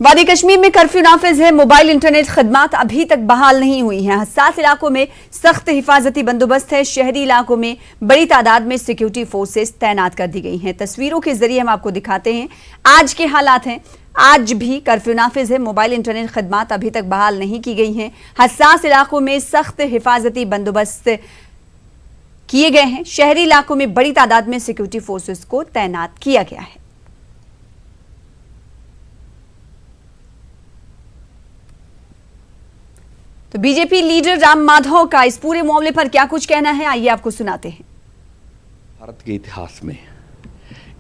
वादी कश्मीर में कर्फ्यू नाफिज है। मोबाइल इंटरनेट खदमात अभी तक बहाल नहीं हुई हैं। हसास इलाकों में सख्त हिफाजती बंदोबस्त है। शहरी इलाकों में बड़ी तादाद में सिक्योरिटी फोर्सेस तैनात कर दी गई हैं। तस्वीरों के जरिए हम आपको दिखाते हैं आज के हालात हैं। आज भी कर्फ्यू नाफिज है। मोबाइल इंटरनेट खदमात अभी तक बहाल नहीं की गई हैं। हसास इलाकों में सख्त हिफाजती बंदोबस्त किए गए हैं। शहरी इलाकों में बड़ी तादाद में सिक्योरिटी फोर्सेस को तैनात किया गया है। तो बीजेपी लीडर राम माधव का इस पूरे मामले पर क्या कुछ कहना है, आइए आपको सुनाते हैं। भारत के इतिहास में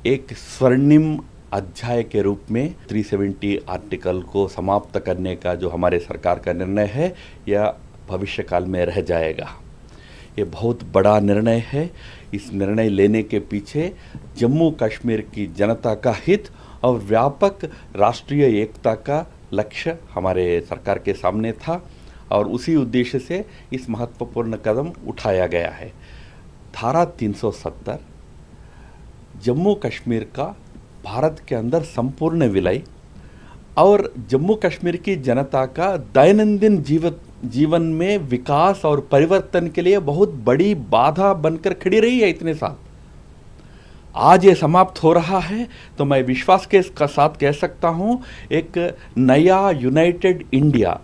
एक स्वर्णिम अध्याय के रूप में 370 आर्टिकल को समाप्त करने का जो हमारे सरकार का निर्णय है, यह भविष्य काल में रह जाएगा। ये बहुत बड़ा निर्णय है। इस निर्णय लेने के पीछे जम्मू कश्मीर की जनता का हित और व्यापक राष्ट्रीय एकता का लक्ष्य हमारे सरकार के सामने था और उसी उद्देश्य से इस महत्वपूर्ण कदम उठाया गया है। धारा 370 जम्मू कश्मीर का भारत के अंदर संपूर्ण विलय और जम्मू कश्मीर की जनता का दैनंदिन जीवन में विकास और परिवर्तन के लिए बहुत बड़ी बाधा बनकर खड़ी रही है इतने साल। आज ये समाप्त हो रहा है तो मैं विश्वास के साथ कह सकता हूँ एक नया यूनाइटेड इंडिया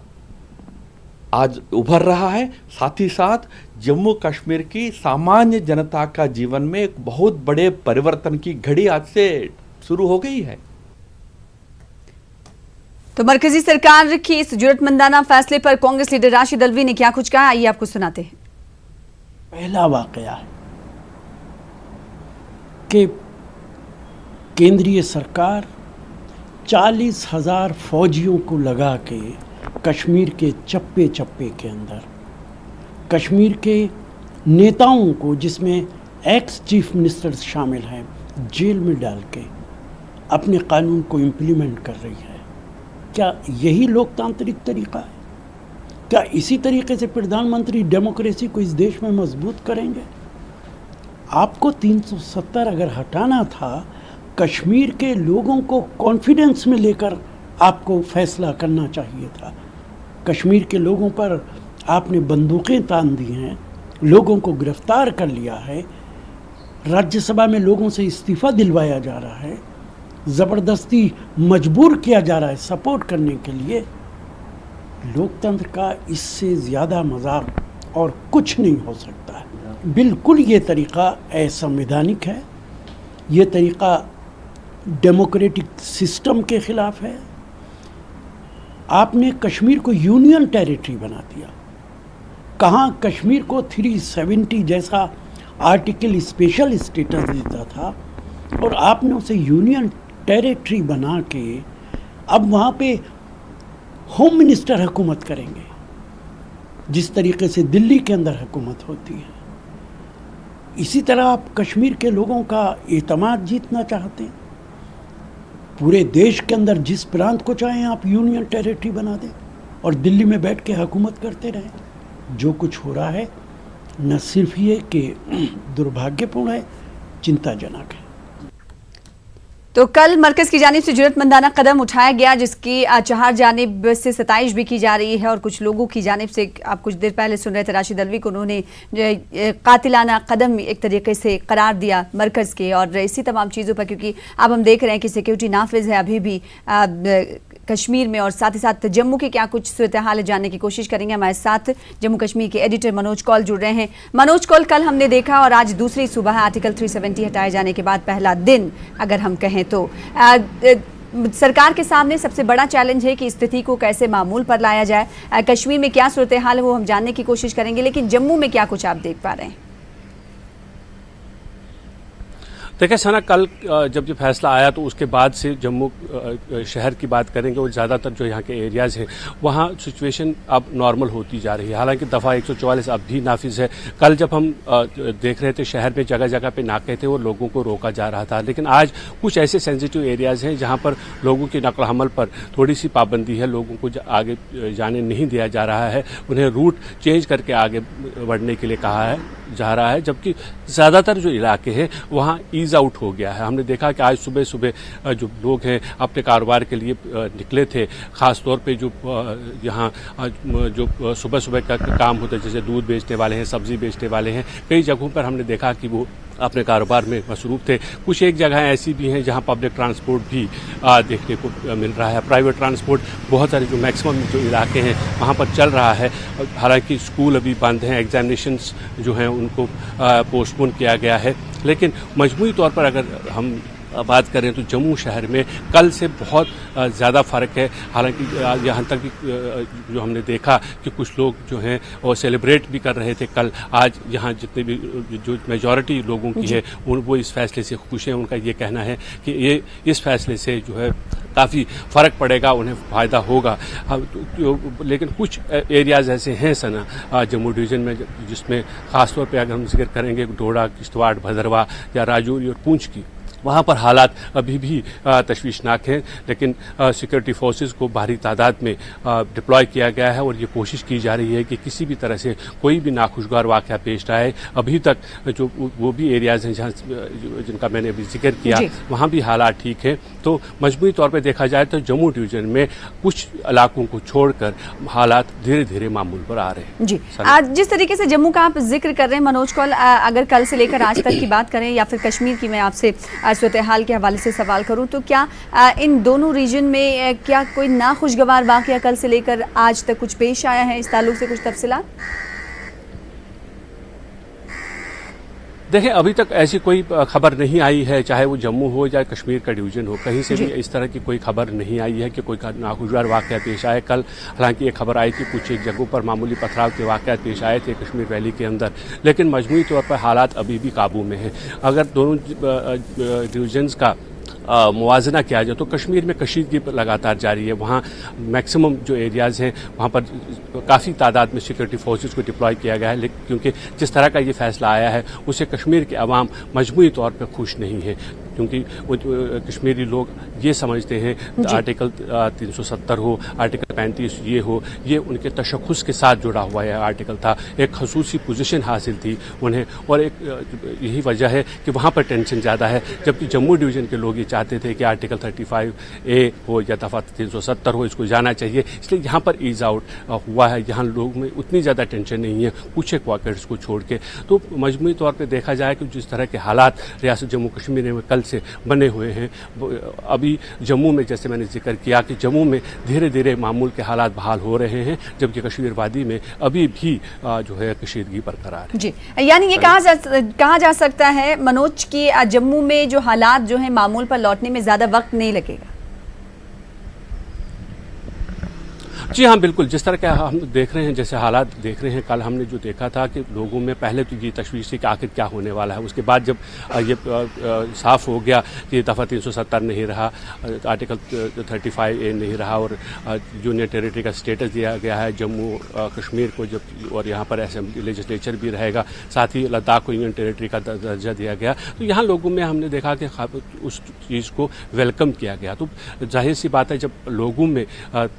आज उभर रहा है। साथ ही साथ जम्मू कश्मीर की सामान्य जनता का जीवन में एक बहुत बड़े परिवर्तन की घड़ी आज से शुरू हो गई है। तो मरकजी सरकार के इस जरूरतमंदाना फैसले पर कांग्रेस लीडर राशिद अल्वी ने क्या कुछ कहा, आइए आपको सुनाते हैं। पहला वाकया है कि केंद्रीय सरकार 40,000 फौजियों को लगा के कश्मीर के चप्पे चप्पे के अंदर कश्मीर के नेताओं को, जिसमें एक्स चीफ मिनिस्टर शामिल हैं, जेल में डाल के अपने कानून को इम्प्लीमेंट कर रही है। क्या यही लोकतांत्रिक तरीका है? क्या इसी तरीके से प्रधानमंत्री डेमोक्रेसी को इस देश में मजबूत करेंगे? आपको 370 अगर हटाना था, कश्मीर के लोगों को कॉन्फिडेंस में लेकर आपको फैसला करना चाहिए था। कश्मीर के लोगों पर आपने बंदूकें तान दी हैं, लोगों को गिरफ्तार कर लिया है, राज्यसभा में लोगों से इस्तीफा दिलवाया जा रहा है, ज़बरदस्ती मजबूर किया जा रहा है सपोर्ट करने के लिए। लोकतंत्र का इससे ज़्यादा मजाक और कुछ नहीं हो सकता है। बिल्कुल ये तरीका असंवैधानिक है, ये तरीका डेमोक्रेटिक सिस्टम के ख़िलाफ़ है। आपने कश्मीर को यूनियन टेरिटरी बना दिया। कहाँ कश्मीर को 370 जैसा आर्टिकल स्पेशल स्टेटस देता था और आपने उसे यूनियन टेरिटरी बना के अब वहाँ पे होम मिनिस्टर हुकूमत करेंगे, जिस तरीके से दिल्ली के अंदर हुकूमत होती है। इसी तरह आप कश्मीर के लोगों का एतमाद जीतना चाहते हैं। पूरे देश के अंदर जिस प्रांत को चाहें आप यूनियन टेरिटरी बना दें और दिल्ली में बैठ के हुकूमत करते रहें। जो कुछ हो रहा है न सिर्फ ये कि दुर्भाग्यपूर्ण है, चिंताजनक है। तो कल मरकज की जानिब से जरूरतमंदाना कदम उठाया गया, जिसकी चार जानिब से सताइश भी की जा रही है और कुछ लोगों की जानिब से, आप कुछ देर पहले सुन रहे थे राशिद अल्वी को, उन्होंने कातिलाना कदम एक तरीके से करार दिया मरकज के और इसी तमाम चीज़ों पर, क्योंकि अब हम देख रहे हैं कि सिक्योरिटी नाफिज है अभी भी कश्मीर में। और साथ ही साथ जम्मू की क्या कुछ सूरत हाल है जानने की कोशिश करेंगे। हमारे साथ जम्मू कश्मीर के एडिटर मनोज कौल जुड़ रहे हैं। मनोज कौल, कल हमने देखा और आज दूसरी सुबह आर्टिकल 370 हटाए जाने के बाद पहला दिन अगर हम कहें तो सरकार के सामने सबसे बड़ा चैलेंज है कि स्थिति को कैसे मामूल पर लाया जाए। कश्मीर में क्या सूरत हाल है वो हम जानने की कोशिश करेंगे, लेकिन जम्मू में क्या कुछ आप देख पा रहे हैं? देखिए सना, कल जब ये फैसला आया तो उसके बाद से जम्मू शहर की बात करेंगे और ज़्यादातर जो यहाँ के एरियाज़ हैं वहाँ सिचुएशन अब नॉर्मल होती जा रही है। हालांकि दफ़ा 144 अब भी नाफिज है। कल जब हम देख रहे थे शहर में जगह जगह पे नाके थे और लोगों को रोका जा रहा था, लेकिन आज कुछ ऐसे सेंसिटिव एरियाज़ हैं जहाँ पर लोगों की नकल हमल पर थोड़ी सी पाबंदी है। लोगों को आगे जाने नहीं दिया जा रहा है, उन्हें रूट चेंज करके आगे बढ़ने के लिए कहा है। जा रहा है, जबकि ज़्यादातर जो इलाके हैं वहाँ ईज आउट हो गया है। हमने देखा कि आज सुबह सुबह जो लोग हैं अपने कारोबार के लिए निकले थे, ख़ास तौर पे जो यहाँ जो सुबह सुबह का काम होता है, जैसे दूध बेचने वाले हैं, सब्ज़ी बेचने वाले हैं, कई जगहों पर हमने देखा कि वो अपने कारोबार में मसरूफ़ थे। कुछ एक जगह ऐसी भी हैं जहां पब्लिक ट्रांसपोर्ट भी देखने को मिल रहा है। प्राइवेट ट्रांसपोर्ट बहुत सारे जो मैक्सिमम जो इलाके हैं वहां पर चल रहा है। हालांकि स्कूल अभी बंद हैं, एग्जामिनेशंस जो हैं उनको पोस्टपोन किया गया है, लेकिन मजमूई तौर पर अगर हम बात करें तो जम्मू शहर में कल से बहुत ज़्यादा फ़र्क है। हालांकि यहाँ तक भी जो हमने देखा कि कुछ लोग जो हैं वो सेलिब्रेट भी कर रहे थे कल। आज यहाँ जितने भी जो मेजॉरिटी लोगों की है वो इस फैसले से खुश हैं। उनका ये कहना है कि ये इस फैसले से जो है काफ़ी फ़र्क पड़ेगा, उन्हें फ़ायदा होगा। लेकिन कुछ एरियाज़ ऐसे हैं सना जम्मू डिवीज़न में जिसमें ख़ास तौर पर अगर हम जिक्र करेंगे डोडा, किश्तवाड़, भदरवा या राजौरी और पुंछ की, वहाँ पर हालात अभी भी तशवीशनाक हैं। लेकिन सिक्योरिटी फोर्सेस को भारी तादाद में डिप्लॉय किया गया है और ये कोशिश की जा रही है कि किसी भी तरह से कोई भी नाखुशगवार वाक़या पेश आए। अभी तक जो वो भी एरियाज़ हैं जहाँ जिनका मैंने अभी जिक्र किया वहाँ भी हालात ठीक हैं। तो मजमूई तौर पर देखा जाए तो जम्मू डिवीज़न में कुछ इलाकों को छोड़कर हालात धीरे धीरे मामूल पर आ रहे हैं। जी, आज जिस तरीके से जम्मू का आप जिक्र कर रहे हैं मनोज कौल, अगर कल से लेकर आज तक की बात करें या फिर कश्मीर की मैं आपसे सूरत हाल के हवाले से सवाल करूं तो क्या इन दोनों रीजन में क्या कोई नाखुशगवार वाक़या कल से लेकर आज तक कुछ पेश आया है? इस ताल्लुक से कुछ तफसीलात? देखें, अभी तक ऐसी कोई खबर नहीं आई है, चाहे वो जम्मू हो या कश्मीर का डिवीज़न हो, कहीं से भी इस तरह की कोई खबर नहीं आई है कि कोई नाखुशगवार वाक़या पेश आए। कल हालांकि ये खबर आई कि कुछ एक जगहों पर मामूली पथराव के वाक़यात पेश आए थे कश्मीर वैली के अंदर, लेकिन मजमूई तौर पर हालात अभी भी काबू में हैं। अगर दोनों डिवीज़न्स का मुवाजना किया जाए तो कश्मीर में कशीदगी लगातार जारी है। वहाँ मैक्सिमम जो एरियाज़ हैं वहाँ पर काफ़ी तादाद में सिक्योरिटी फोर्सेस को डिप्लॉय किया गया है, लेकिन क्योंकि जिस तरह का ये फैसला आया है उससे कश्मीर के अवाम मजमूई तौर पर खुश नहीं है, क्योंकि वो कश्मीरी लोग ये समझते हैं आर्टिकल 370 हो, आर्टिकल 35 ये हो, ये उनके तशख़्ख़ुस के साथ जुड़ा हुआ है आर्टिकल था। एक खसूसी पोजीशन हासिल थी उन्हें, और एक यही वजह है कि वहाँ पर टेंशन ज़्यादा है। जबकि जम्मू डिवीज़न के लोग ये चाहते थे कि आर्टिकल 35A हो या दफ़ा 370 हो, इसको जाना चाहिए, इसलिए यहाँ पर ईज आउट हुआ है। यहाँ लोग में उतनी ज़्यादा टेंशन नहीं है कुछ एक पॉकेट्स को छोड़ के। तो मजमूई तौर पर देखा जाए कि जिस तरह के हालात रियासत जम्मू कश्मीर में कल से बने हुए हैं, अभी जम्मू में जैसे मैंने जिक्र किया कि जम्मू में धीरे धीरे मामूल के हालात बहाल हो रहे हैं, जबकि कश्मीर वादी में अभी भी जो है कशीदगी बरकरार है। जी, यानी ये कहा जा सकता है मनोज की जम्मू में जो हालात जो है मामूल पर लौटने में ज़्यादा वक्त नहीं लगेगा। जी हाँ, बिल्कुल। जिस तरह के हम देख रहे हैं, जैसे हालात देख रहे हैं, कल हमने जो देखा था कि लोगों में पहले तो ये तशवीश थी कि आखिर क्या होने वाला है। उसके बाद जब ये साफ हो गया कि दफ़ा 370 नहीं रहा, आर्टिकल 35A नहीं रहा और यूनियन टेरिटरी का स्टेटस दिया गया है जम्मू कश्मीर को, जब और यहाँ पर असेंबली लेजिस्लेचर भी रहेगा, साथ ही लद्दाख को यूनियन टेरिटरी का दर्जा दिया गया, तो यहाँ लोगों में हमने देखा कि उस चीज़ को वेलकम किया गया। तो जाहिर सी बात है, जब लोगों में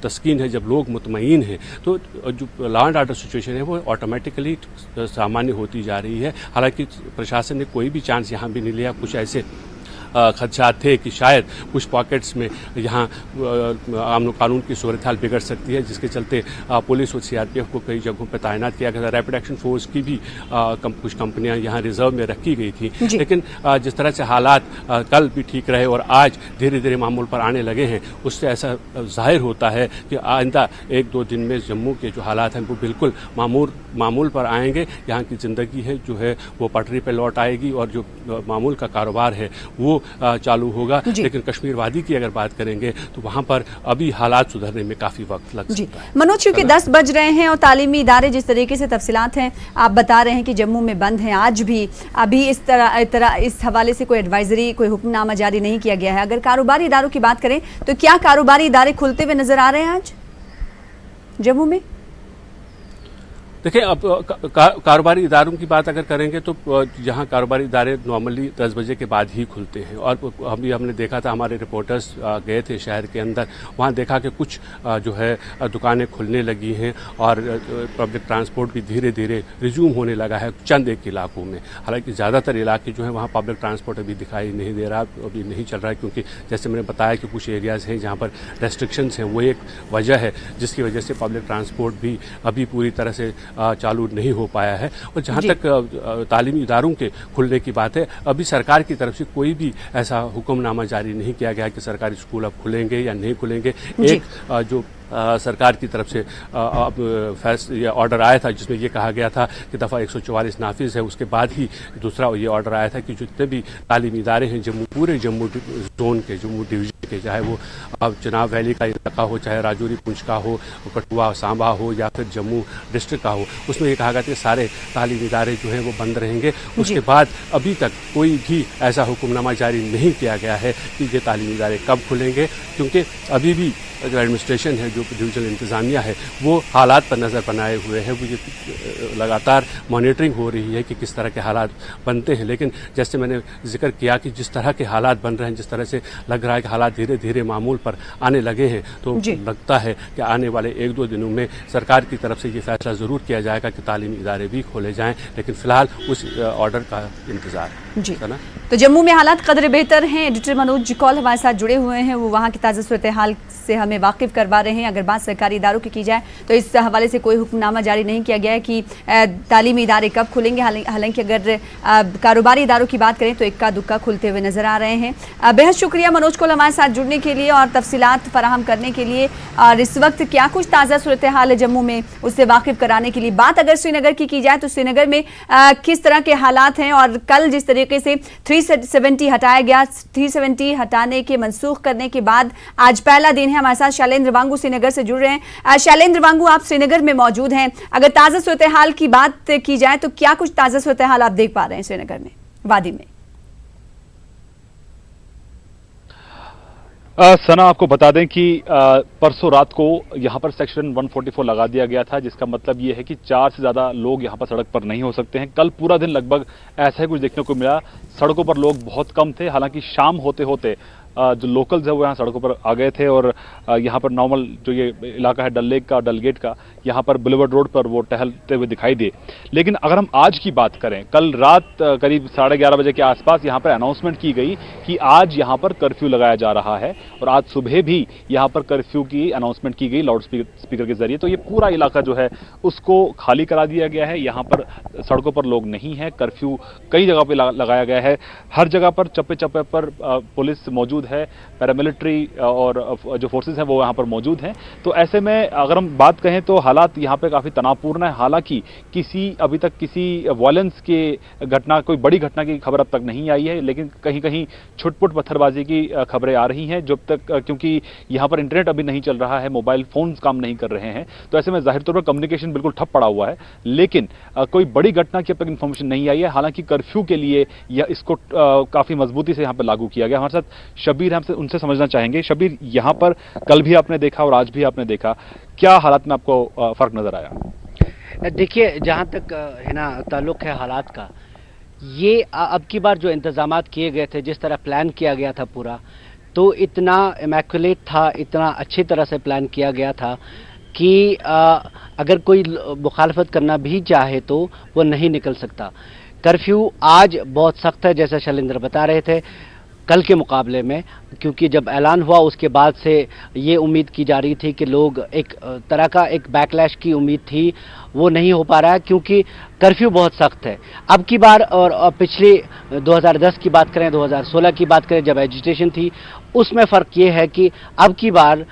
तस्कीन है, जब लोग मुतमईन हैं, तो जो लॉ एंड ऑर्डर सिचुएशन है वो ऑटोमेटिकली सामान्य होती जा रही है। हालांकि प्रशासन ने कोई भी चांस यहाँ भी नहीं लिया। कुछ ऐसे खदशात थे कि शायद कुछ पॉकेट्स में यहाँ अमन कानून की सूरत हाल बिगड़ सकती है, जिसके चलते पुलिस और CRPF को कई जगहों पर तैनात किया गया था। रैपिड एक्शन फोर्स की भी कुछ कंपनियां यहाँ रिजर्व में रखी गई थी, लेकिन जिस तरह से हालात कल भी ठीक रहे और आज धीरे धीरे मामूल पर आने लगे हैं, उससे ऐसा जाहिर होता है कि आइंदा 1-2 दिन में जम्मू के जो हालात हैं वो बिल्कुल मामूल पर आएंगे। यहाँ की ज़िंदगी है जो है वो पटरी पर लौट आएगी और जो मामूल का कारोबार है वो चालू होगा। लेकिन कश्मीर वादी की अगर बात करेंगे तो वहां पर अभी हालात सुधरने में काफी वक्त लग सकता है। मनोज, क्योंकि 10 बज रहे हैं और तालीमी इदारे जिस तरीके से तफसीलात हैं आप बता रहे हैं कि जम्मू में बंद हैं, आज भी अभी इस हवाले से कोई एडवाइजरी, कोई हुक्मनामा जारी नहीं किया गया है। अगर कारोबारी इदारों की बात करें तो क्या कारोबारी इदारे खुलते हुए नजर आ रहे हैं आज जम्मू में? देखिए, अब कारोबारी इदारों की बात अगर करेंगे तो जहां कारोबारी इदारे नॉर्मली 10 बजे के बाद ही खुलते हैं, और हमने देखा था, हमारे रिपोर्टर्स गए थे शहर के अंदर, वहां देखा कि कुछ जो है दुकानें खुलने लगी हैं और पब्लिक ट्रांसपोर्ट भी धीरे धीरे रिज्यूम होने लगा है चंद एक इलाकों में। हालांकि ज़्यादातर इलाके जो हैं वहाँ पब्लिक ट्रांसपोर्ट अभी दिखाई नहीं दे रहा, अभी नहीं चल रहा है, क्योंकि जैसे मैंने बताया कि कुछ एरियाज़ हैं जहाँ पर रेस्ट्रिक्शंस हैं, वो एक वजह है जिसकी वजह से पब्लिक ट्रांसपोर्ट भी अभी पूरी तरह से चालू नहीं हो पाया है। और जहाँ तक तालीमी इदारों के खुलने की बात है, अभी सरकार की तरफ से कोई भी ऐसा हुक्मनामा जारी नहीं किया गया कि सरकारी स्कूल अब खुलेंगे या नहीं खुलेंगे। एक जो सरकार की तरफ से ये ऑर्डर आया था जिसमें ये कहा गया था कि दफ़ा 144 नाफिज है, उसके बाद ही दूसरा ये ऑर्डर आया था कि जितने भी तालीमी इदारे हैं पूरे जम्मू जोन के, जम्मू डिवीजन के, चाहे वो चिनाब वैली का इलाका हो, चाहे राजौरी पुंछ का हो, कठुआ सांबा हो या फिर जम्मू डिस्ट्रिक्ट का हो, उसमें ये कहा गया था कि सारे तालीमी इदारे जो हैं वो बंद रहेंगे। उसके बाद अभी तक कोई भी ऐसा हुक्मनामा जारी नहीं किया गया है कि ये तालीमी इदारे कब खुलेंगे, क्योंकि अभी भी जो एडमिनिस्ट्रेशन है, जो डिविजनल इंतज़ामिया है, वो हालात पर नज़र बनाए हुए है। वो ये लगातार मॉनिटरिंग हो रही है कि किस तरह के हालात बनते हैं। लेकिन जैसे मैंने जिक्र किया कि जिस तरह के हालात बन रहे हैं, जिस तरह से लग रहा है कि हालात धीरे धीरे मामूल पर आने लगे हैं, तो लगता है कि आने वाले 1-2 दिनों में सरकार की तरफ से ये फैसला ज़रूर किया जाएगा कि तालीमी इदारे भी खोले जाएँ। लेकिन फ़िलहाल उस ऑर्डर का इंतज़ार जी है ना। तो जम्मू में हालात कदर बेहतर हैं। एडिटर मनोज कौल हमारे साथ जुड़े हुए हैं, वो वहाँ की ताज़ा सूरत हाल से हमें वाकिफ करवा रहे हैं। अगर बात सरकारी इदारों की जाए तो इस हवाले से कोई हुक्मनामा जारी नहीं किया गया है कि तालीमी इदारे कब खुलेंगे। हालांकि अगर कारोबारी इदारों की बात करें तो इक्का दुक्का खुलते हुए नजर आ रहे हैं। बेहद शुक्रिया मनोज कौल हमारे साथ जुड़ने के लिए और तफसीलात फराहम करने के लिए। और इस वक्त क्या कुछ ताज़ा सूरत हाल है जम्मू में, उससे वाकिफ कराने के लिए। बात अगर श्रीनगर की जाए तो श्रीनगर में किस तरह के हालात हैं, और कल जिस तरीके से 370 हटाया गया, 370 हटाने के मनसूख करने के बाद आज पहला दिन है। हमारे साथ शैलेंद्र वांगू श्रीनगर से जुड़ रहे हैं। शैलेंद्र वांगू, आप श्रीनगर में मौजूद हैं। अगर ताज़ा सूरत हाल की बात की जाए तो क्या कुछ ताज़ा सूरत हाल आप देख पा रहे हैं श्रीनगर में, वादी में? सना, आपको बता दें कि परसों रात को यहां पर सेक्शन 144 लगा दिया गया था, जिसका मतलब ये है कि 4 से ज्यादा लोग यहां पर सड़क पर नहीं हो सकते हैं। कल पूरा दिन लगभग ऐसा ही कुछ देखने को मिला। सड़कों पर लोग बहुत कम थे। हालांकि शाम होते होते जो लोकल्स है वो यहाँ सड़कों पर आ गए थे, और यहाँ पर नॉर्मल जो ये इलाका है डल लेक का, डल गेट का, यहाँ पर बुलेवर्ड रोड पर वो टहलते हुए दिखाई दिए। लेकिन अगर हम आज की बात करें, कल रात करीब 11:30 बजे के आसपास यहाँ पर अनाउंसमेंट की गई कि आज यहाँ पर कर्फ्यू लगाया जा रहा है, और आज सुबह भी यहाँ पर कर्फ्यू की अनाउंसमेंट की गई लाउड स्पीकर के जरिए। तो ये पूरा इलाका जो है उसको खाली करा दिया गया है। यहाँ पर सड़कों पर लोग नहीं है। कर्फ्यू कई जगह पर लगाया गया है। हर जगह पर चप्पे चप्पे पर पुलिस मौजूद है, पैरामिलिट्री और जो फोर्सेस हैं वो यहाँ पर मौजूद हैं। तो ऐसे में अगर हम बात कहें तो हालात यहाँ पे काफी तनावपूर्ण है। हालांकि अभी तक किसी वायलेंस के घटना, कोई बड़ी घटना की खबर अब तक नहीं आई है, लेकिन कहीं कहीं छुटपुट पत्थरबाजी की खबरें आ रही हैं। जब तक क्योंकि यहाँ पर इंटरनेट अभी नहीं चल रहा है, मोबाइल फोन काम नहीं कर रहे हैं, तो ऐसे में जाहिर तौर पर कम्युनिकेशन बिल्कुल ठप पड़ा हुआ है। लेकिन कोई बड़ी घटना की अब तक इन्फॉर्मेशन नहीं आई है। हालांकि कर्फ्यू के लिए इसको काफी मजबूती से यहाँ पर लागू किया गया। हमारे साथ शबीर, हमसे उनसे समझना चाहेंगे। शबीर, यहाँ पर कल भी आपने देखा और आज भी आपने देखा, क्या हालात में आपको फर्क नजर आया? देखिए, जहाँ तक है ना ताल्लुक है हालात का, ये अब की बार जो इंतजामात किए गए थे, जिस तरह प्लान किया गया था पूरा, तो इतना इमैक्युलेट था, इतना अच्छी तरह से प्लान किया गया था कि अगर कोई मुखालफत करना भी चाहे तो वो नहीं निकल सकता। कर्फ्यू आज बहुत सख्त है, जैसा शैलेंद्र बता रहे थे, कल के मुकाबले में, क्योंकि जब ऐलान हुआ उसके बाद से ये उम्मीद की जा रही थी कि लोग एक तरह का एक बैकलैश की उम्मीद थी, वो नहीं हो पा रहा है क्योंकि कर्फ्यू बहुत सख्त है अब की बार। और पिछले 2010 की बात करें, 2016 की बात करें, जब एजिटेशन थी, उसमें फ़र्क ये है कि अब की बार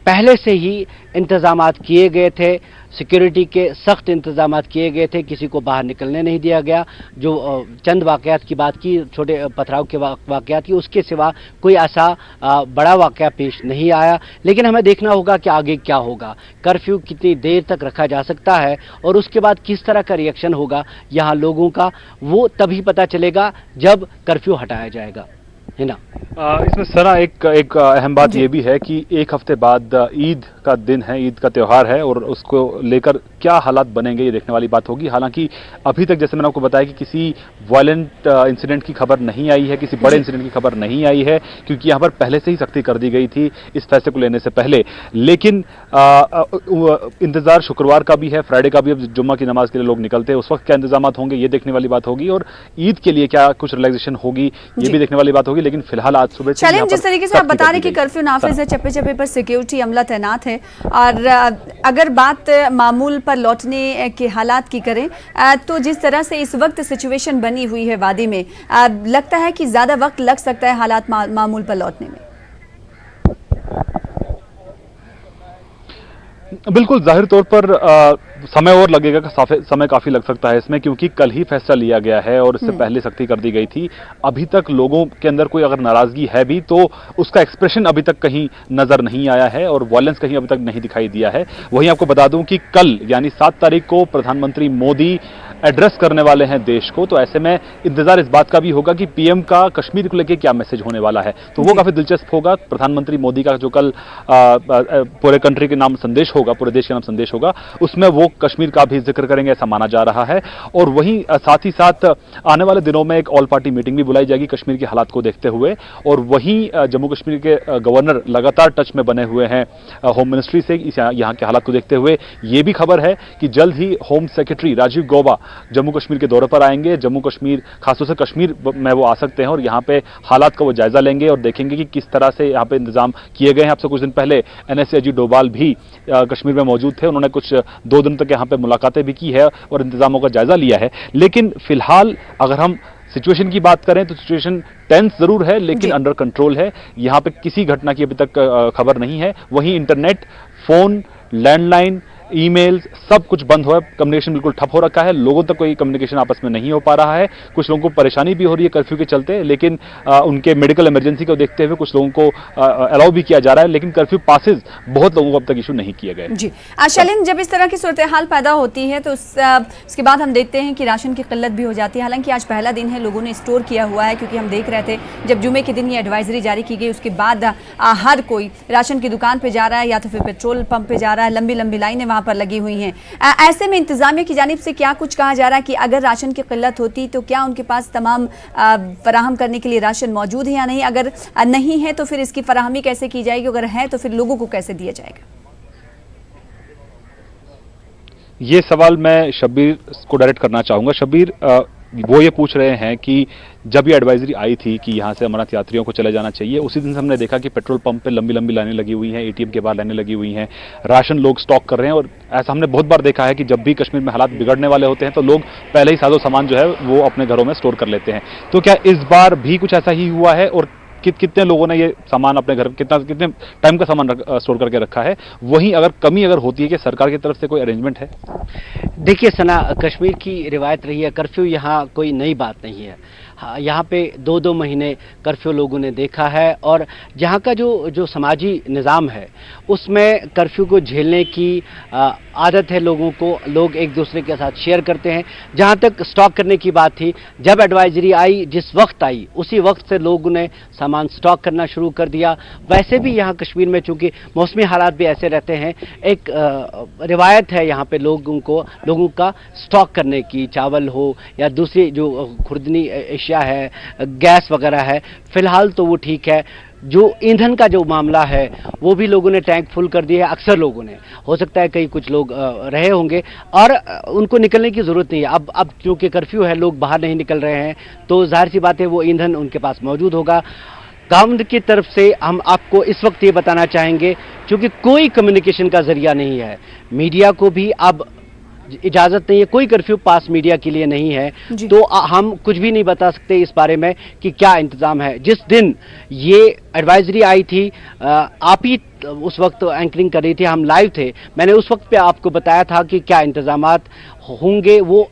पहले से ही इंतजामात किए गए थे, सिक्योरिटी के सख्त इंतजामात किए गए थे, किसी को बाहर निकलने नहीं दिया गया। जो चंद वाक़यात की बात की, छोटे पथराव के वाक़यात की, उसके सिवा कोई ऐसा बड़ा वाक़या पेश नहीं आया। लेकिन हमें देखना होगा कि आगे क्या होगा, कर्फ्यू कितनी देर तक रखा जा सकता है और उसके बाद किस तरह का रिएक्शन होगा यहाँ लोगों का, वो तभी पता चलेगा जब कर्फ्यू हटाया जाएगा। है ना। इसमें सना एक अहम बात ये भी है कि एक हफ्ते बाद ईद का दिन है, ईद का त्योहार है, और उसको लेकर क्या हालात बनेंगे ये देखने वाली बात होगी। हालांकि अभी तक जैसे मैंने आपको बताया कि किसी वायलेंट इंसिडेंट की खबर नहीं आई है, किसी बड़े इंसिडेंट की खबर नहीं आई है, क्योंकि यहाँ पर पहले से ही सख्ती कर दी गई थी इस फैसले को लेने से पहले। लेकिन इंतजार शुक्रवार का भी है, फ्राइडे का भी। अब जुम्मा की नमाज के लिए लोग निकलते हैं, उस वक्त क्या इंतजाम होंगे ये देखने वाली बात होगी, और ईद के लिए क्या कुछ रिलैक्सेशन होगी ये भी देखने वाली बात होगी। लेकिन फिलहाल आज सुबह चलिए, जिस तरीके से आप बता रहे कि कर्फ्यू नाफिज है, चप्पे चप्पे पर सिक्योरिटी अमला तैनात है, और अगर बात मामूल पर लौटने के हालात की करें तो जिस तरह से इस वक्त सिचुएशन बनी हुई है वादी में, लगता है कि ज्यादा वक्त लग सकता है हालात मामूल पर लौटने में। बिल्कुल, जाहिर तौर पर समय और लगेगा, समय काफी लग सकता है इसमें, क्योंकि कल ही फैसला लिया गया है और इससे पहले सख्ती कर दी गई थी। अभी तक लोगों के अंदर कोई अगर नाराजगी है भी तो उसका एक्सप्रेशन अभी तक कहीं नजर नहीं आया है और वायलेंस कहीं अभी तक नहीं दिखाई दिया है। वहीं आपको बता दूं कि कल यानी 7 तारीख को प्रधानमंत्री मोदी एड्रेस करने वाले हैं देश को, तो ऐसे में इंतजार इस बात का भी होगा कि पीएम का कश्मीर को लेकर क्या मैसेज होने वाला है, तो वो काफी दिलचस्प होगा। प्रधानमंत्री मोदी का जो कल पूरे कंट्री के नाम संदेश होगा, पूरे देश के नाम संदेश होगा, उसमें वो कश्मीर का भी जिक्र करेंगे ऐसा माना जा रहा है। और वहीं साथ ही साथ आने वाले दिनों में एक ऑल पार्टी मीटिंग भी बुलाई जाएगी कश्मीर के हालात को देखते हुए। और वहीं जम्मू कश्मीर के गवर्नर लगातार टच में बने हुए हैं होम मिनिस्ट्री से यहाँ के हालात को देखते हुए। ये भी खबर है कि जल्द ही होम सेक्रेटरी राजीव गौबा जम्मू कश्मीर के दौरे पर आएंगे। जम्मू कश्मीर, खासतौर से कश्मीर में वो आ सकते हैं और यहाँ पे हालात का वो जायजा लेंगे और देखेंगे कि किस तरह से यहाँ पे इंतजाम किए गए हैं। आपसे कुछ दिन पहले एनएसए अजीत डोभाल भी कश्मीर में मौजूद थे, उन्होंने कुछ 2 दिन तक यहाँ पे मुलाकातें भी की है और इंतजामों का जायजा लिया है। लेकिन फिलहाल अगर हम सिचुएशन की बात करें तो सिचुएशन टेंस जरूर है, लेकिन अंडर कंट्रोल है। यहाँ पे किसी घटना की अभी तक खबर नहीं है। वहीं इंटरनेट, फोन, लैंडलाइन, ईमेल्स सब कुछ बंद हुआ है, कम्युनिकेशन बिल्कुल ठप हो रखा है, लोगों तक कोई कम्युनिकेशन आपस में नहीं हो पा रहा है। कुछ लोगों को परेशानी भी हो रही है कर्फ्यू के चलते, लेकिन उनके मेडिकल इमरजेंसी को देखते हुए कुछ लोगों को अलाउ भी किया जा रहा है, लेकिन कर्फ्यू पासेज बहुत लोगों को अब तक इशू नहीं किए गए। जी शैलिन, जब इस तरह की सूरत हाल पैदा होती है तो उसके बाद हम देखते हैं कि राशन की किल्लत भी हो जाती है। हालांकि आज पहला दिन है, लोगों ने स्टोर किया हुआ है, क्योंकि हम देख रहे थे जब जुमे के दिन ये एडवाइजरी जारी की गई उसके बाद हर कोई राशन की दुकान पर जा रहा है या तो फिर पेट्रोल पंप पे जा रहा है, लंबी लंबी लाइनें वहां पर लगी हुई हैं। ऐसे में इंतजामिया की जानिब से क्या कुछ कहा जा रहा है कि अगर राशन की किल्लत होती तो क्या उनके पास तमाम फराहम करने के लिए राशन मौजूद है या नहीं? अगर नहीं है तो फिर इसकी फराहमी कैसे की जाएगी? अगर है तो फिर लोगों को कैसे दिया जाएगा? ये सवाल मैं शब्बीर को डायरेक्ट करना चाहूंगा। शब्बीर, वो ये पूछ रहे हैं कि जब ये एडवाइजरी आई थी कि यहाँ से अमरनाथ यात्रियों को चले जाना चाहिए, उसी दिन से हमने देखा कि पेट्रोल पंप पे लंबी लंबी लाइनें लगी हुई हैं, एटीएम के बाहर लाइनें लगी हुई हैं, राशन लोग स्टॉक कर रहे हैं। और ऐसा हमने बहुत बार देखा है कि जब भी कश्मीर में हालात बिगड़ने वाले होते हैं तो लोग पहले ही साजो सामान जो है वो अपने घरों में स्टोर कर लेते हैं। तो क्या इस बार भी कुछ ऐसा ही हुआ है और कितने लोगों ने ये सामान अपने घर, कितने टाइम का सामान स्टोर करके रखा है? वहीं अगर कमी होती है कि सरकार की तरफ से कोई अरेंजमेंट है? देखिए सना, कश्मीर की रिवायत रही है, कर्फ्यू यहाँ कोई नई बात नहीं है। यहाँ पे 2-2 महीने कर्फ्यू लोगों ने देखा है और जहाँ का जो समाजी निज़ाम है उसमें कर्फ्यू को झेलने की आदत है लोगों को। लोग एक दूसरे के साथ शेयर करते हैं। जहाँ तक स्टॉक करने की बात थी, जब एडवाइजरी आई, जिस वक्त आई उसी वक्त से लोगों ने सामान स्टॉक करना शुरू कर दिया। वैसे भी यहाँ कश्मीर में चूँकि मौसमी हालात भी ऐसे रहते हैं, एक रिवायत है यहाँ पे लोगों का स्टॉक करने की, चावल हो या दूसरी जो खुर्दनी अशिया है, गैस वगैरह है। फिलहाल तो वो ठीक है। जो ईंधन का जो मामला है वो भी लोगों ने टैंक फुल कर दिए है। अक्सर लोगों ने, हो सकता है कई कुछ लोग रहे होंगे और उनको निकलने की ज़रूरत नहीं है। अब क्योंकि कर्फ्यू है, लोग बाहर नहीं निकल रहे हैं, तो जाहिर सी बात है वो ईंधन उनके पास मौजूद होगा। गवर्नमेंट की तरफ से हम आपको इस वक्त ये बताना चाहेंगे, क्योंकि कोई कम्युनिकेशन का जरिया नहीं है, मीडिया को भी अब इजाज़त नहीं है, कोई कर्फ्यू पास मीडिया के लिए नहीं है, तो हम कुछ भी नहीं बता सकते इस बारे में कि क्या इंतज़ाम है। जिस दिन ये एडवाइजरी आई थी, आप ही उस वक्त एंकरिंग कर रही थी, हम लाइव थे, मैंने उस वक्त पे आपको बताया था कि क्या इंतज़ामात होंगे। वो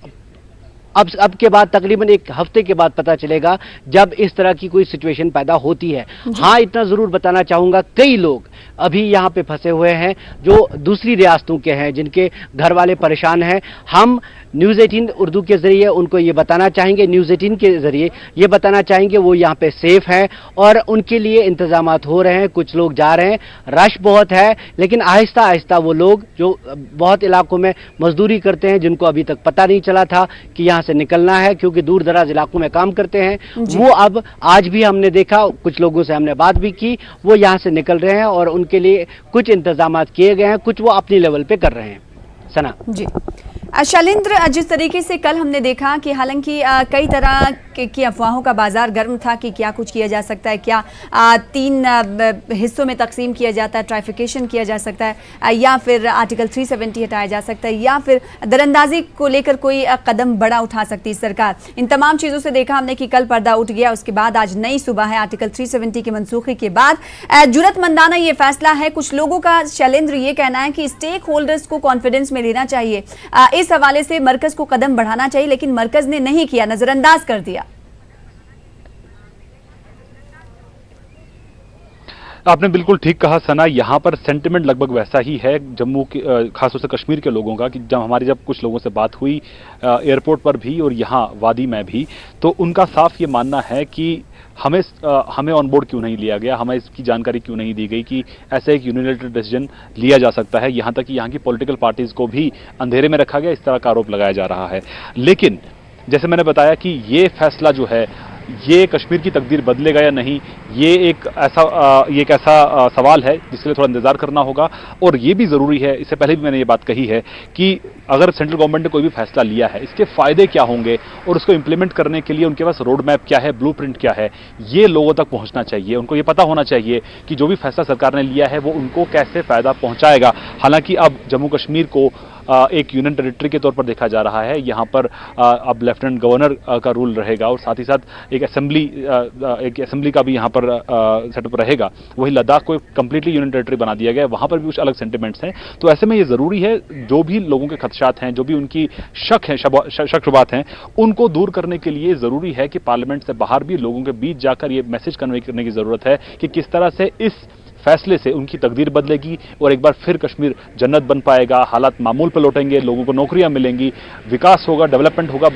अब के बाद तकरीबन एक हफ्ते के बाद पता चलेगा जब इस तरह की कोई सिचुएशन पैदा होती है। हाँ, इतना जरूर बताना चाहूंगा, कई लोग अभी यहाँ पे फंसे हुए हैं जो दूसरी रियासतों के हैं, जिनके घर वाले परेशान हैं। हम न्यूज़ 18 उर्दू के जरिए उनको ये बताना चाहेंगे, न्यूज़ 18 के जरिए ये बताना चाहेंगे वो यहाँ पे सेफ हैं और उनके लिए इंतजामात हो रहे हैं। कुछ लोग जा रहे हैं, रश बहुत है, लेकिन आहिस्ता आहिस्ता वो लोग जो बहुत इलाकों में मजदूरी करते हैं, जिनको अभी तक पता नहीं चला था कि यहाँ से निकलना है क्योंकि दूर दराज इलाकों में काम करते हैं, वो अब आज भी हमने देखा, कुछ लोगों से हमने बात भी की, वो यहाँ से निकल रहे हैं और उनके लिए कुछ इंतजामात किए गए हैं, कुछ वो अपनी लेवल पे कर रहे हैं। सना जी, शैलेंद्र, जिस तरीके से कल हमने देखा कि हालांकि कई तरह की अफवाहों का बाजार गर्म था कि क्या कुछ किया जा सकता है, क्या 3 हिस्सों में तकसीम किया जाता है, ट्राइफिकेशन किया जा सकता है, या फिर आर्टिकल 370 हटाया जा सकता है, या फिर दरअंदाजी को लेकर कोई कदम बड़ा उठा सकती है सरकार। इन तमाम चीज़ों से देखा हमने कि कल पर्दा उठ गया। उसके बाद आज नई सुबह है, आर्टिकल 370 की मनसूखी के बाद जुर्रतमंदाना ये फैसला है। कुछ लोगों का, शैलेंद्र, ये कहना है कि स्टेक होल्डर्स को कॉन्फिडेंस में लेना चाहिए, इस हवाले से मरकज को कदम बढ़ाना चाहिए, लेकिन मरकज ने नहीं किया, नजरअंदाज कर दिया। आपने बिल्कुल ठीक कहा सना, यहाँ पर सेंटिमेंट लगभग वैसा ही है जम्मू के, खासतौर से कश्मीर के लोगों का, कि जब कुछ लोगों से बात हुई एयरपोर्ट पर भी और यहाँ वादी में भी, तो उनका साफ ये मानना है कि हमें ऑन बोर्ड क्यों नहीं लिया गया, हमें इसकी जानकारी क्यों नहीं दी गई कि ऐसा एक यूनिलैटरल डिसीजन लिया जा सकता है। यहाँ तक कि यहाँ की पॉलिटिकल पार्टीज को भी अंधेरे में रखा गया, इस तरह का आरोप लगाया जा रहा है। लेकिन जैसे मैंने बताया कि ये फैसला जो है ये कश्मीर की तकदीर बदलेगा या नहीं, ये एक ऐसा सवाल है जिसके लिए थोड़ा इंतजार करना होगा। और ये भी ज़रूरी है, इससे पहले भी मैंने ये बात कही है कि अगर सेंट्रल गवर्नमेंट ने कोई भी फैसला लिया है, इसके फ़ायदे क्या होंगे और उसको इंप्लीमेंट करने के लिए उनके पास रोड मैप क्या है, ब्लूप्रिंट क्या है, ये लोगों तक पहुंचना चाहिए। उनको ये पता होना चाहिए कि जो भी फैसला सरकार ने लिया है वो उनको कैसे फ़ायदा पहुंचाएगा। हालांकि अब जम्मू कश्मीर को एक यूनियन टेरिटरी के तौर पर देखा जा रहा है। यहाँ पर अब लेफ्टिनेंट गवर्नर का रूल रहेगा और साथ ही साथ एक असेंबली का भी यहाँ पर सेटअप रहेगा। वही लद्दाख को कंप्लीटली यूनियन टेरिटरी बना दिया गया है, वहाँ पर भी कुछ अलग सेंटिमेंट्स हैं। तो ऐसे में ये ज़रूरी है, जो भी लोगों के खदशात हैं, जो भी उनकी शक शुबात हैं, उनको दूर करने के लिए ज़रूरी है कि पार्लियामेंट से बाहर भी लोगों के बीच जाकर ये मैसेज कन्वे करने की ज़रूरत है कि किस तरह से इस फैसले से उनकी तकदीर बदलेगी और एक बार फिर कश्मीर जन्नत बन पाएगा, हालात मामूल पर लौटेंगे, लोगों को नौकरियां मिलेंगी, विकास होगा, डेवलपमेंट होगा,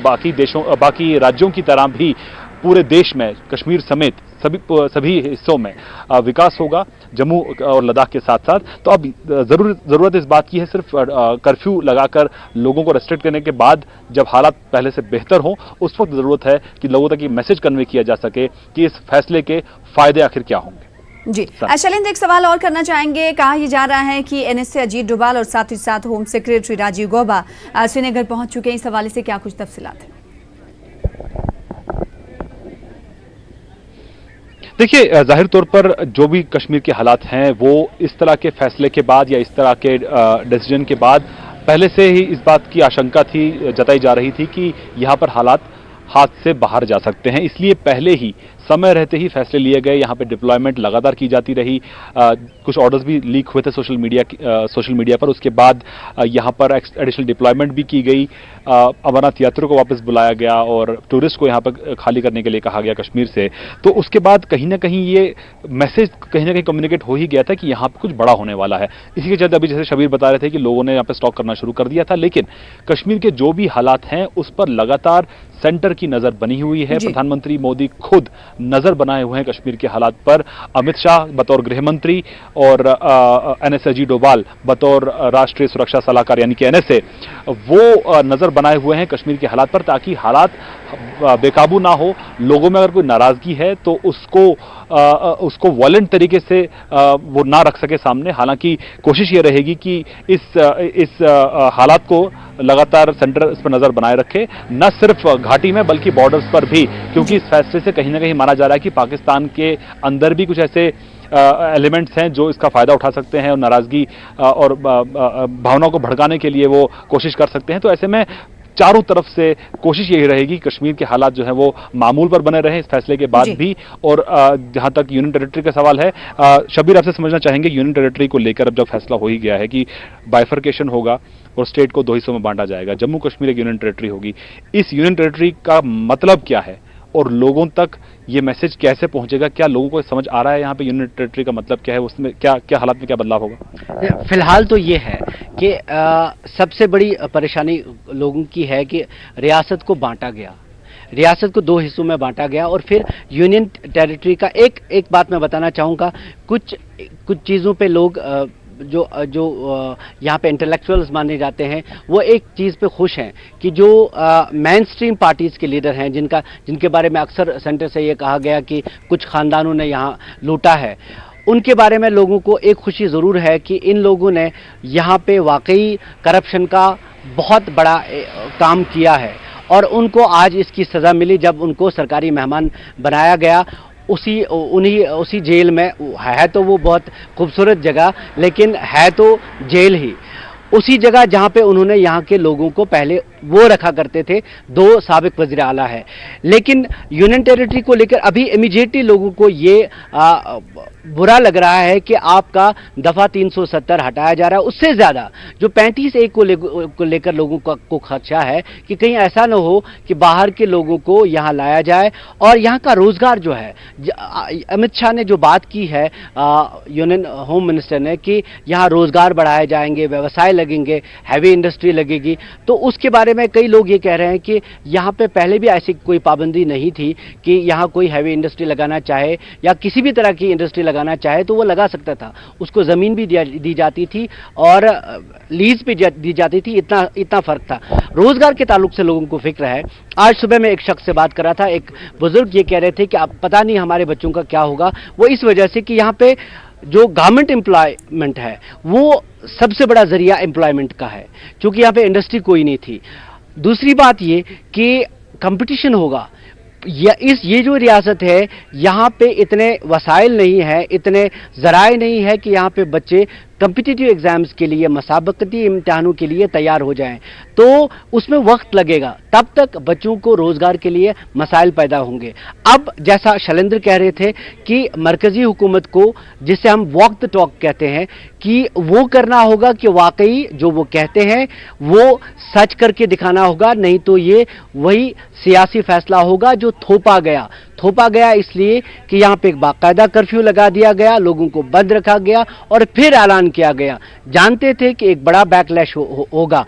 बाकी राज्यों की तरह भी पूरे देश में कश्मीर समेत सभी हिस्सों में विकास होगा, जम्मू और लद्दाख के साथ साथ। तो अब ज़रूरत इस बात की है, सिर्फ कर्फ्यू लगाकर लोगों को रेस्ट्रिक्ट करने के बाद जब हालात पहले से बेहतर हों, उस वक्त ज़रूरत है कि लोगों तक ये मैसेज कन्वे किया जा सके कि इस फैसले के फ़ायदे आखिर क्या होंगे। जी, शैलेंद्र, एक सवाल और करना चाहेंगे। कहा यह जा रहा है कि एनएसए अजीत डोभाल और साथ ही साथ होम सेक्रेटरी राजीव गौबा श्रीनगर पहुंच चुके हैं। इस हवाले से क्या कुछ तफसीलात हैं? देखिए, जाहिर तौर पर जो भी कश्मीर के हालात हैं वो इस तरह के फैसले के बाद या इस तरह के डिसीजन के बाद पहले से ही इस बात की आशंका थी, जताई जा रही थी कि यहाँ पर हालात हाथ से बाहर जा सकते हैं। इसलिए पहले ही समय रहते ही फैसले लिए गए। यहाँ पे डिप्लॉयमेंट लगातार की जाती रही, कुछ ऑर्डर्स भी लीक हुए थे सोशल मीडिया पर। उसके बाद यहाँ पर एडिशनल डिप्लॉयमेंट भी की गई, अमरनाथ यात्रियों को वापस बुलाया गया और टूरिस्ट को यहाँ पर खाली करने के लिए कहा गया कश्मीर से। तो उसके बाद कहीं ना कहीं ये मैसेज कहीं ना कहीं कम्युनिकेट हो ही गया था कि यहाँ पर कुछ बड़ा होने वाला है। इसी के चलते अभी जैसे शबीर बता रहे थे कि लोगों ने यहाँ पर स्टॉक करना शुरू कर दिया था, लेकिन कश्मीर के जो भी हालात हैं उस पर लगातार सेंटर की नजर बनी हुई है। प्रधानमंत्री मोदी खुद नजर बनाए हुए हैं कश्मीर के हालात पर। अमित शाह बतौर गृह मंत्री और एनएसए अजीत डोभाल बतौर राष्ट्रीय सुरक्षा सलाहकार यानी कि एनएसए, वो नजर बनाए हुए हैं कश्मीर के हालात पर, ताकि हालात बेकाबू ना हो। लोगों में अगर कोई नाराजगी है तो उसको वायलेंट तरीके से वो ना रख सके सामने। हालांकि कोशिश ये रहेगी कि इस हालात को लगातार सेंटर इस पर नजर बनाए रखे, न सिर्फ घाटी में बल्कि बॉर्डर्स पर भी, क्योंकि इस फैसले से कहीं ना कहीं माना जा रहा है कि पाकिस्तान के अंदर भी कुछ ऐसे एलिमेंट्स हैं जो इसका फायदा उठा सकते हैं और नाराजगी और भावनाओं को भड़काने के लिए वो कोशिश कर सकते हैं। तो ऐसे में चारों तरफ से कोशिश यही रहेगी कश्मीर के हालात जो है वो मामूल पर बने रहे इस फैसले के बाद भी। और जहां तक यूनियन टेरिटरी का सवाल है, शबीर आपसे समझना चाहेंगे यूनियन टेरिटरी को लेकर अब जब फैसला हो ही गया है कि बाइफर्केशन होगा और स्टेट को 2 हिस्सों में बांटा जाएगा। जम्मू कश्मीर एक यूनियन टेरिटरी होगी। इस यूनियन टेरिटरी का मतलब क्या है और लोगों तक ये मैसेज कैसे पहुंचेगा? क्या लोगों को समझ आ रहा है यहाँ पे यूनियन टेरिटरी का मतलब क्या है, उसमें क्या क्या हालात में क्या बदलाव होगा? फिलहाल तो ये है कि सबसे बड़ी परेशानी लोगों की है कि रियासत को बांटा गया, रियासत को 2 हिस्सों में बांटा गया और फिर यूनियन टेरिटरी का एक बात मैं बताना चाहूँगा, कुछ चीज़ों पे लोग जो यहाँ पे इंटेलेक्चुअल्स माने जाते हैं वो एक चीज़ पे खुश हैं कि जो मेन स्ट्रीम पार्टीज़ के लीडर हैं जिनके बारे में अक्सर सेंटर से ये कहा गया कि कुछ खानदानों ने यहाँ लूटा है, उनके बारे में लोगों को एक खुशी ज़रूर है कि इन लोगों ने यहाँ पे वाकई करप्शन का बहुत बड़ा काम किया है और उनको आज इसकी सज़ा मिली जब उनको सरकारी मेहमान बनाया गया। उसी जेल में है तो वो बहुत खूबसूरत जगह, लेकिन है तो जेल ही, उसी जगह जहां पे उन्होंने यहाँ के लोगों को पहले वो रखा करते थे। 2 साबिक वज़ीर आला है, लेकिन यूनियन टेरिटरी को लेकर अभी इमीडिएटली लोगों को ये बुरा लग रहा है कि आपका दफ़ा 370 हटाया जा रहा है। उससे ज़्यादा जो 35A को लेकर लोगों को खदशा है कि कहीं ऐसा न हो कि बाहर के लोगों को यहाँ लाया जाए और यहाँ का रोज़गार जो है, अमित शाह ने जो बात की है यूनियन होम मिनिस्टर ने कि यहाँ रोज़गार बढ़ाए जाएंगे, व्यवसाय लगेंगे, हैवी इंडस्ट्री लगेगी, तो उसके बारे में कई लोग ये कह रहे हैं कि यहाँ पे पहले भी ऐसी कोई पाबंदी नहीं थी कि यहाँ कोई हैवी इंडस्ट्री लगाना चाहे या किसी भी तरह की इंडस्ट्री लगाना चाहे तो वो लगा सकता था, उसको ज़मीन भी दी जाती थी और लीज पे दी जाती थी, इतना फ़र्क था। रोज़गार के ताल्लुक से लोगों को फिक्र है। आज सुबह मैं एक शख्स से बात कर रहा था, एक बुजुर्ग ये कह रहे थे कि अब पता नहीं हमारे बच्चों का क्या होगा, वो इस वजह से कि यहाँ पे जो गवर्नमेंट एम्प्लॉयमेंट है वो सबसे बड़ा जरिया एम्प्लॉयमेंट का है, क्योंकि यहाँ पे इंडस्ट्री कोई नहीं थी। दूसरी बात ये कि कंपटीशन होगा, ये जो रियासत है यहाँ पे इतने वसाइल नहीं है, इतने ज़राए नहीं है कि यहाँ पे बच्चे कम्पिटिटिव एग्जाम्स के लिए, मसाबकती इम्तिहानों के लिए तैयार हो जाएं, तो उसमें वक्त लगेगा, तब तक बच्चों को रोज़गार के लिए मसाइल पैदा होंगे। अब जैसा शैलेंद्र कह रहे थे कि मरकज़ी हुकूमत को, जिसे हम वॉक द टॉक कहते हैं, कि वो करना होगा कि वाकई जो वो कहते हैं वो सच करके दिखाना होगा, नहीं तो ये वही सियासी फैसला होगा जो थोपा गया इसलिए कि यहाँ पे एक बाकायदा कर्फ्यू लगा दिया गया, लोगों को बंद रखा गया और फिर ऐलान किया गया। जानते थे कि एक बड़ा बैकलैश होगा।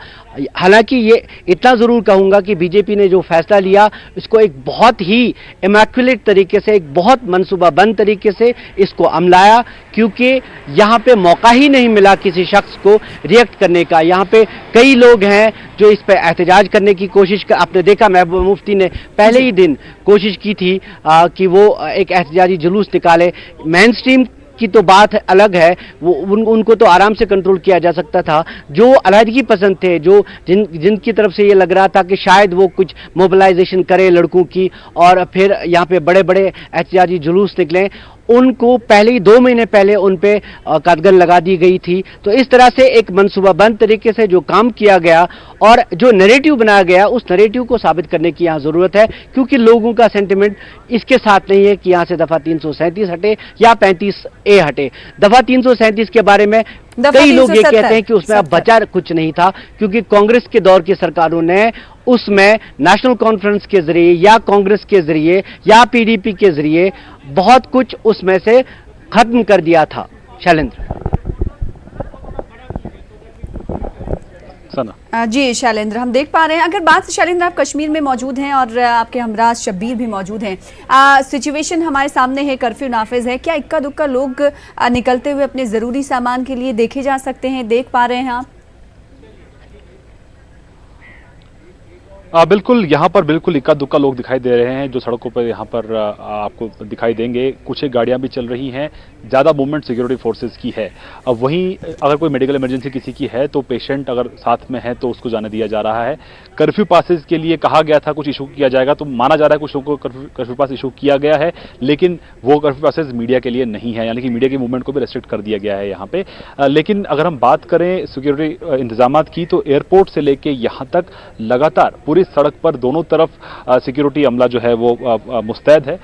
हालांकि ये इतना ज़रूर कहूँगा कि बीजेपी ने जो फैसला लिया इसको एक बहुत ही इमैक्युलेट तरीके से, एक बहुत मनसूबाबंद तरीके से इसको अमलाया, क्योंकि यहाँ पे मौका ही नहीं मिला किसी शख्स को रिएक्ट करने का। यहाँ पे कई लोग हैं जो इस पे एहतजाज करने की कोशिश कर, आपने देखा महबूबा मुफ्ती ने पहले ही दिन कोशिश की थी कि वो एक एहतजाजी जुलूस निकाले। मेन स्ट्रीम की तो बात अलग है, वो उनको तो आराम से कंट्रोल किया जा सकता था। जो अलहदगी पसंद थे, जो जिनकी तरफ से ये लग रहा था कि शायद वो कुछ मोबिलाइजेशन करे लड़कों की और फिर यहाँ पे बड़े बड़े एहतजाजी जुलूस निकलें, उनको पहले ही 2 महीने पहले उन पे कदगन लगा दी गई थी। तो इस तरह से एक मनसूबाबंद तरीके से जो काम किया गया और जो नैरेटिव बनाया गया, उस नैरेटिव को साबित करने की यहाँ ज़रूरत है, क्योंकि लोगों का सेंटिमेंट इसके साथ नहीं है कि यहाँ से दफ़ा 337 हटे या 35A हटे। दफ़ा 337 के बारे में कई लोग ये कहते हैं कि उसमें अब बचा कुछ नहीं था, क्योंकि कांग्रेस के दौर की सरकारों ने उसमें नेशनल कॉन्फ्रेंस के जरिए या कांग्रेस के जरिए या पीडीपी के जरिए बहुत कुछ उसमें से खत्म कर दिया था। शैलेंद्र। जी शैलेंद्र, हम देख पा रहे हैं, अगर बात शैलेंद्र आप कश्मीर में मौजूद हैं और आपके हमराज शब्बीर भी मौजूद हैं, सिचुएशन हमारे सामने है, कर्फ्यू नाफिज है, क्या इक्का दुक्का लोग निकलते हुए अपने ज़रूरी सामान के लिए देखे जा सकते हैं, देख पा रहे हैं आप? बिल्कुल, यहाँ पर बिल्कुल इक्का दुक्का लोग दिखाई दे रहे हैं जो सड़कों पर यहाँ पर आपको दिखाई देंगे। कुछ एक गाड़ियाँ भी चल रही हैं, ज़्यादा मूवमेंट सिक्योरिटी फोर्सेस की है। अब वहीं अगर कोई मेडिकल इमरजेंसी किसी की है तो पेशेंट अगर साथ में है तो उसको जाने दिया जा रहा है। कर्फ्यू पासेस के लिए कहा गया था कुछ इशू किया जाएगा, तो माना जा रहा है कुछ लोगों को कर्फ्यू पास इशू किया गया है, लेकिन वो कर्फ्यू पासेस मीडिया के लिए नहीं है, यानी कि मीडिया की मूवमेंट को भी रेस्ट्रिक्ट कर दिया गया है यहाँ पे। लेकिन अगर हम बात करें सिक्योरिटी इंतजाम की, तो एयरपोर्ट से लेके यहाँ तक लगातार पूरी पूरी सड़क पर दोनों तरफ सिक्योरिटी अमला जो है वो मुस्तैद है,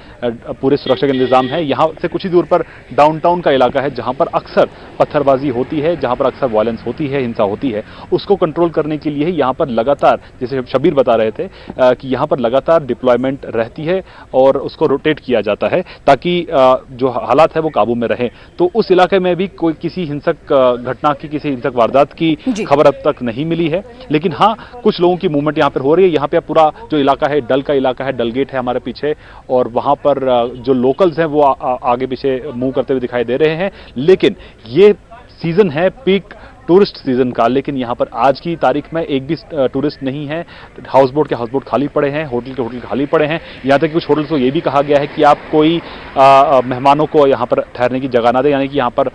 पूरे सुरक्षा के इंतजाम है। यहाँ से कुछ ही दूर पर डाउनटाउन का इलाका है जहाँ पर अक्सर पत्थरबाजी होती है, जहाँ पर अक्सर वायलेंस होती है, हिंसा होती है। उसको कंट्रोल करने के लिए यहाँ पर लगातार, जैसे शबीर बता रहे थे कि यहाँ पर लगातार डिप्लॉयमेंट रहती है और उसको रोटेट किया जाता है ताकि जो हालात है वो काबू में रहे। तो उस इलाके में भी कोई किसी हिंसक घटना की, किसी हिंसक वारदात की खबर अब तक नहीं मिली है, लेकिन हाँ कुछ लोगों की मूवमेंट यहाँ पर हो रही है। यहाँ पे पूरा जो इलाका है डल का इलाका है, डल गेट है हमारे पीछे, और वहां पर जो लोकल्स हैं वो आगे पीछे मूव करते हुए दिखाई दे रहे हैं। लेकिन ये सीजन है पीक टूरिस्ट सीजन का, लेकिन यहाँ पर आज की तारीख में एक भी टूरिस्ट नहीं है। हाउस बोट के हाउस बोट खाली पड़े हैं, होटल के होटल खाली पड़े हैं। यहाँ तक कुछ होटल्स को ये भी कहा गया है कि आप कोई मेहमानों को यहाँ पर ठहरने की जगह ना दें, यानी कि यहाँ पर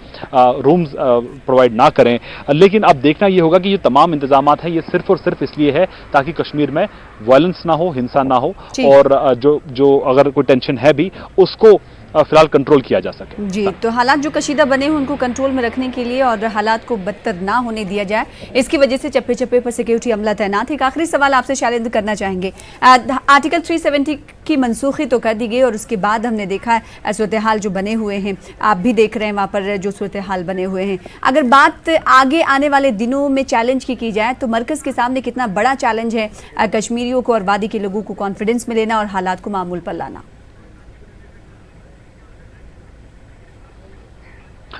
रूम्स प्रोवाइड ना करें। लेकिन अब देखना ये होगा कि ये तमाम इंतजाम हैं ये सिर्फ और सिर्फ इसलिए है ताकि कश्मीर में वायलेंस ना हो, हिंसा ना हो, और जो अगर कोई टेंशन है भी उसको फिलहाल कंट्रोल किया जा सके। जी, तो हालात जो कशीदा बने हैं उनको कंट्रोल में रखने के लिए और हालात को बदतर ना होने दिया जाए, इसकी वजह से चप्पे चप्पे पर सिक्योरिटी अमला तैनात है। एक आखिरी सवाल आपसे शैलेंद्र करना चाहेंगे। आर्टिकल 370 की मनसूखी तो कर दी गई और उसके बाद हमने देखा है सूरत हाल जो बने हुए हैं, आप भी देख रहे हैं वहाँ पर जो सूरत हाल बने हुए हैं। अगर बात आगे आने वाले दिनों में चैलेंज की जाए तो मरकज़ के सामने कितना बड़ा चैलेंज है कश्मीरियों को और वादी के लोगों को कॉन्फिडेंस में लेना और हालात को मामूल पर लाना?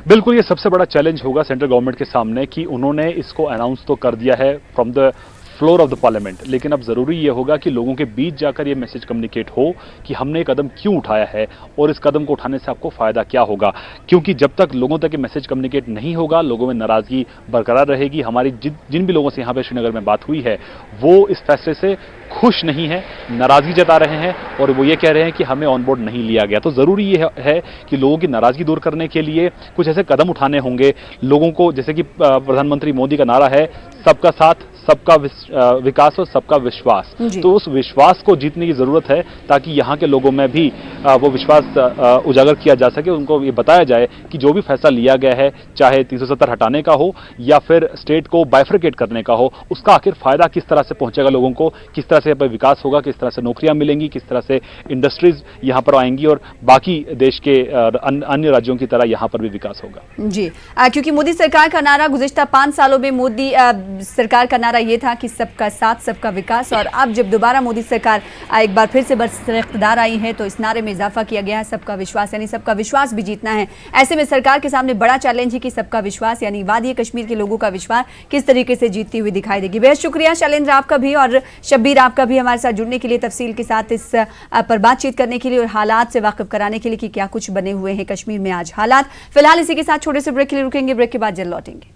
बिल्कुल, ये सबसे बड़ा चैलेंज होगा सेंट्रल गवर्नमेंट के सामने कि उन्होंने इसको अनाउंस तो कर दिया है from the floor of the parliament, लेकिन अब जरूरी ये होगा कि लोगों के बीच जाकर ये मैसेज कम्युनिकेट हो कि हमने ये कदम क्यों उठाया है और इस कदम को उठाने से आपको फायदा क्या होगा। क्योंकि जब तक लोगों तक ये मैसेज कम्युनिकेट नहीं होगा, लोगों में नाराजगी बरकरार रहेगी। हमारी जिन भी लोगों से यहाँ पे श्रीनगर में बात हुई है वो इस फैसले से खुश नहीं है, नाराजगी जता रहे हैं और वो ये कह रहे हैं कि हमें ऑन बोर्ड नहीं लिया गया। तो जरूरी ये है कि लोगों की नाराजगी दूर करने के लिए कुछ ऐसे कदम उठाने होंगे लोगों को, जैसे कि प्रधानमंत्री मोदी का नारा है सबका साथ, सबका विकास और सबका विश्वास। तो उस विश्वास को जीतने की जरूरत है ताकि यहाँ के लोगों में भी वो विश्वास उजागर किया जा सके। उनको ये बताया जाए कि जो भी फैसला लिया गया है, चाहे 370 हटाने का हो या फिर स्टेट को बाइफरकेट करने का हो, उसका आखिर फायदा किस तरह से पहुंचेगा लोगों को, किस तरह से विकास होगा, किस तरह से नौकरियां मिलेंगी, किस तरह से इंडस्ट्रीज यहाँ पर आएंगी और बाकी देश के अन्य राज्यों की तरह यहाँ पर भी विकास होगा। जी, क्योंकि मोदी सरकार का नारा गुज़िश्ता 5 सालों में मोदी सरकार का नारा ये था कि सबका साथ सबका विकास, और अब जब दोबारा मोदी सरकार एक बार फिर से बरसर इख्तिदार आई है तो इस नारे में इजाफा किया गया है सबका विश्वास, यानी सबका विश्वास भी जीतना है। ऐसे में सरकार के सामने बड़ा चैलेंज है कि सबका विश्वास यानी वादी कश्मीर के लोगों का विश्वास किस तरीके से जीतती हुई दिखाई देगी। बेहद शुक्रिया शैलेंद्र आपका भी और शब्बीर आपका भी हमारे साथ जुड़ने के लिए, तफसील के साथ इस पर बातचीत करने के लिए और हालात से वाकिफ कराने के लिए कि क्या कुछ बने हुए हैं कश्मीर में आज हालात। फिलहाल इसी के साथ छोटे से ब्रेक के लिए रुकेंगे, ब्रेक के बाद जल्द लौटेंगे।